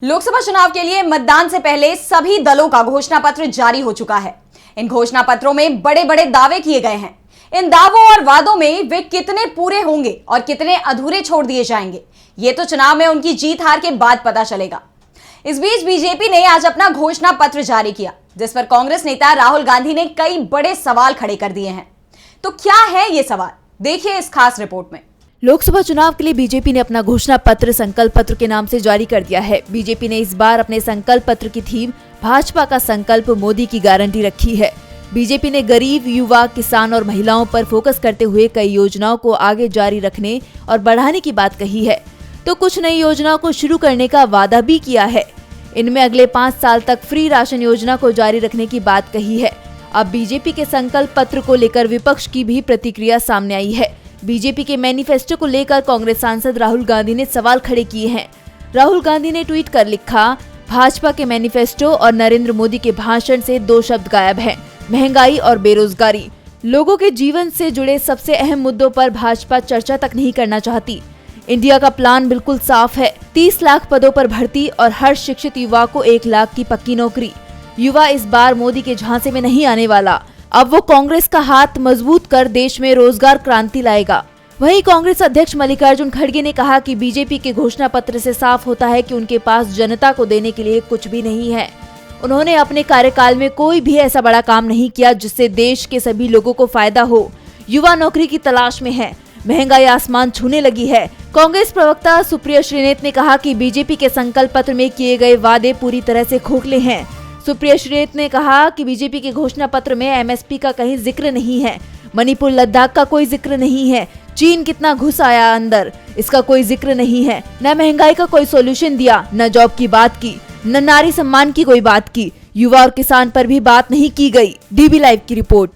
लोकसभा चुनाव के लिए मतदान से पहले सभी दलों का घोषणा पत्र जारी हो चुका है। इन घोषणा पत्रों में बड़े बड़े दावे किए गए हैं। इन दावों और वादों में वे कितने पूरे होंगे और कितने अधूरे छोड़ दिए जाएंगे, ये तो चुनाव में उनकी जीत हार के बाद पता चलेगा। इस बीच बीजेपी ने आज अपना घोषणा पत्र जारी किया, जिस पर कांग्रेस नेता राहुल गांधी ने कई बड़े सवाल खड़े कर दिए हैं। तो क्या है ये सवाल, देखिए इस खास रिपोर्ट में। लोकसभा चुनाव के लिए बीजेपी ने अपना घोषणा पत्र संकल्प पत्र के नाम से जारी कर दिया है। बीजेपी ने इस बार अपने संकल्प पत्र की थीम भाजपा का संकल्प मोदी की गारंटी रखी है। बीजेपी ने गरीब, युवा, किसान और महिलाओं पर फोकस करते हुए कई योजनाओं को आगे जारी रखने और बढ़ाने की बात कही है, तो कुछ नई योजनाओं को शुरू करने का वादा भी किया है। इनमें अगले 5 साल तक फ्री राशन योजना को जारी रखने की बात कही है। अब बीजेपी के संकल्प पत्र को लेकर विपक्ष की भी प्रतिक्रिया सामने आई है। बीजेपी के मैनिफेस्टो को लेकर कांग्रेस सांसद राहुल गांधी ने सवाल खड़े किए हैं। राहुल गांधी ने ट्वीट कर लिखा, भाजपा के मैनिफेस्टो और नरेंद्र मोदी के भाषण से 2 शब्द गायब हैं, महंगाई और बेरोजगारी। लोगों के जीवन से जुड़े सबसे अहम मुद्दों पर भाजपा चर्चा तक नहीं करना चाहती। इंडिया का प्लान बिल्कुल साफ है, 30 लाख पदों पर भर्ती और हर शिक्षित युवा को 1 लाख की पक्की नौकरी। युवा इस बार मोदी के झांसे में नहीं आने वाला। अब वो कांग्रेस का हाथ मजबूत कर देश में रोजगार क्रांति लाएगा। वहीं कांग्रेस अध्यक्ष मल्लिकार्जुन खड़गे ने कहा कि बीजेपी के घोषणा पत्र से साफ होता है कि उनके पास जनता को देने के लिए कुछ भी नहीं है। उन्होंने अपने कार्यकाल में कोई भी ऐसा बड़ा काम नहीं किया जिससे देश के सभी लोगों को फायदा हो। युवा नौकरी की तलाश में है, महंगाई आसमान छूने लगी है। कांग्रेस प्रवक्ता सुप्रिया श्रीनेत ने कहा कि बीजेपी के संकल्प पत्र में किए गए वादे पूरी तरह से खोखले हैं। सुप्रिया श्रीनेत ने कहा कि बीजेपी के घोषणा पत्र में एमएसपी का कहीं जिक्र नहीं है, मणिपुर लद्दाख का कोई जिक्र नहीं है, चीन कितना घुस आया अंदर, इसका कोई जिक्र नहीं है, न महंगाई का कोई सोल्यूशन दिया, न जॉब की बात की, न नारी सम्मान की कोई बात की, युवा और किसान पर भी बात नहीं की गई। डीबी लाइव की रिपोर्ट।